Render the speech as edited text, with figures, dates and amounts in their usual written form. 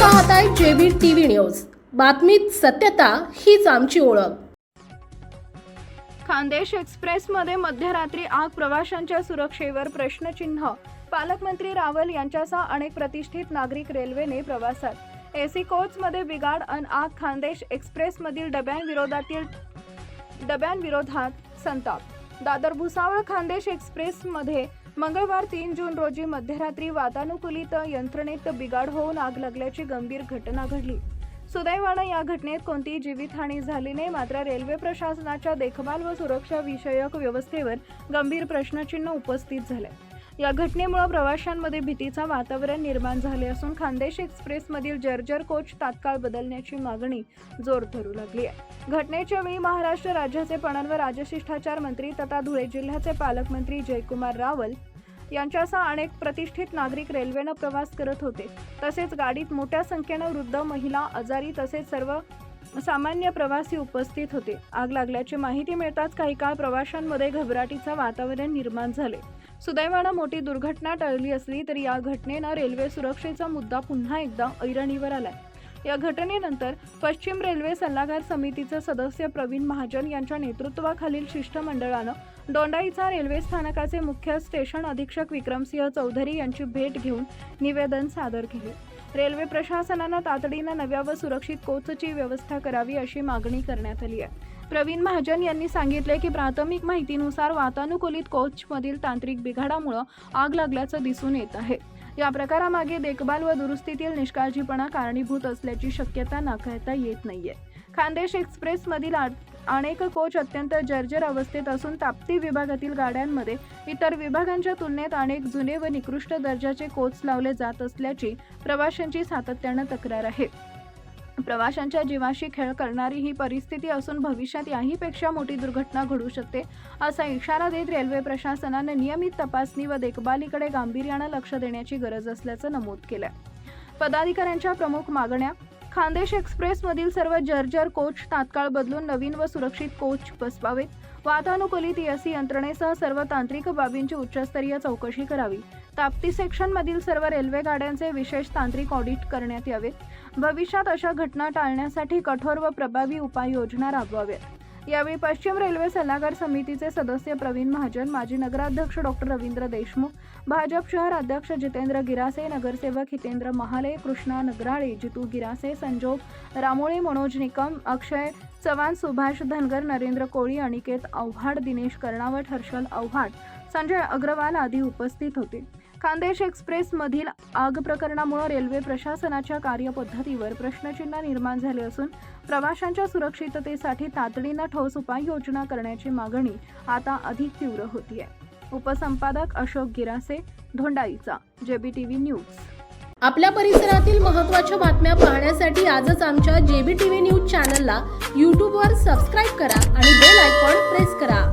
पाहताय JB TV news. बातमीत सत्यता हीच आमची ओळख। खानदेश एक्सप्रेसमध्ये मध्यरात्री आग, प्रवाशांच्या सुरक्षेवर प्रश्नचिन्ह। पालकमंत्री रावल यांच्यासह अनेक प्रतिष्ठित नागरिक रेल्वेने प्रवासात। एसी कोचमध्ये बिघाड अन आग, खानदेश एक्सप्रेसमधील डब्यांविरोधात संताप। दादर भुसावळ खानदेश एक्सप्रेसमध्ये मंगळवार 3 जून रोजी मध्यरात्री वातानुकूलित यंत्रणेत बिघाड होऊन आग लागल्याची गंभीर घटना घडली। सुदैवाने या घटनेत कोणतीही जीवितहानी झाली नाही, मात्र रेल्वे प्रशासनाच्या देखभाल व सुरक्षा विषयक व्यवस्थेवर गंभीर प्रश्नचिन्ह उपस्थित झाले। या घटनेमुळे प्रवाशांमध्ये भीतीचे वातावरण निर्माण झाले असून खानदेश एक्सप्रेसमधील जर्जर कोच तात्काळ बदलण्याची मागणी जोर धरू लागली आहे। घटनेच्या वेळी महाराष्ट्र राज्याचे पणन व राजशिष्टाचार मंत्री तथा धुळे जिल्ह्याचे पालकमंत्री जयकुमार रावल यांच्यासह अनेक प्रतिष्ठित नागरिक रेल्वेने प्रवास करत होते। तसेच गाडीत मोठ्या संख्येने वृद्ध, महिला, आजारी तसेच सर्व सामान्य प्रवासी उपस्थित होते। आग लागल्याची माहिती मिळताच काही काळ प्रवाशांमध्ये घबराटीचे वातावरण निर्माण झाले। सुदैवाने मोठी दुर्घटना टळली असली तरी या घटनेने रेल्वे सुरक्षेचा मुद्दा पुन्हा एकदा ऐरणीवर आलाय। या घटनेनंतर पश्चिम रेल्वे सल्लागार समितीचे सदस्य प्रवीण महाजन यांच्या नेतृत्वाखालील शिष्टमंडळाने दोंडाईचा रेल्वे स्थानकाचे मुख्य स्टेशन अधीक्षक विक्रमसिंह चौधरी यांची भेट घेऊन निवेदन सादर केले। रेल्वे प्रशासनाने तातडीने नव्या व सुरक्षित कोचची व्यवस्था करावी अशी मागणी करण्यात आली आहे। प्रवीण महाजन यांनी सांगितले की प्राथमिक माहितीनुसार वातानुकूलित कोचमधील तांत्रिक बिघाडामुळे आग लागल्याचे दिसून येत आहे। या प्रकारामागे देखभाल व दुरुस्तीतील निष्काळजीपणा कारणीभूत असल्याची शक्यता नाकारता येत नाहीये। खानदेश एक्सप्रेसमधील अनेक कोच अत्यंत जर्जर अवस्थेत असून ताप्ती विभागातील गाड्यांमध्ये इतर विभागांच्या तुलनेत अनेक जुने व निकृष्ट दर्जाचे कोच लावले जात असल्याची प्रवाशांची सातत्याने तक्रार आहे। प्रवाशांच्या जीवाशी खेळ करणारी ही परिस्थिती असून भविष्यात याहीपेक्षा मोठी दुर्घटना घडू शकते असा इशारा देत रेल्वे प्रशासनाने नियमित तपासणी व देखभालीकडे गांभीर्याने लक्ष देण्याची गरज असल्याचे नमूद केले। पदाधिकाऱ्यांच्या प्रमुख मागण्या: खानदेश एक्सप्रेसमधील सर्व जर्जर कोच तात्काळ बदलून नवीन व सुरक्षित कोच बसवावेत। वातानुकूलित एसी यंत्रणेसह सर्व तांत्रिक बाबींची उच्चस्तरीय चौकशी करावी। ताप्ती सेक्शनमधील सर्व रेल्वे गाड्यांचे विशेष तांत्रिक ऑडिट करण्यात यावे। भविष्यात अशा घटना टाळण्यासाठी कठोर व प्रभावी उपाययोजना राबवाव्यात। यावेळी पश्चिम रेल्वे सल्लागार समितीचे सदस्य प्रवीण महाजन, माजी नगराध्यक्ष डॉक्टर रवींद्र देशमुख, भाजप शहर अध्यक्ष जितेंद्र गिरासे, नगरसेवक हितेंद्र महाले, कृष्णा नगराळे, जितू गिरासे, संजोग रामोळे, मनोज निकम, अक्षय चव्हाण, सुभाष धनगर, नरेंद्र कोळी, अनिकेत आव्हाड, दिनेश कर्णावट, हर्षल आव्हाड, संजय अग्रवाल आदी उपस्थित होते। खानदेश एक्सप्रेसमधील आग प्रकरणामुळे रेल्वे प्रशासनाच्या कार्यपद्धतीवर प्रश्नचिन्ह निर्माण झाले असून प्रवाशांच्या सुरक्षिततेसाठी तातडीने ठोस उपाययोजना करण्याची मागणी आता अधिक तीव्र होतीये। उपसंपादक Ashok Girase, Dhondaicha, JB TV news. आपल्या परिसरातील महत्त्वाच्या बातम्या पाहण्यासाठी आजच आमच्या जेबी टीव्ही न्यूज चॅनलला YouTube वर सबस्क्राइब करा आणि बेल आयकॉन प्रेस करा।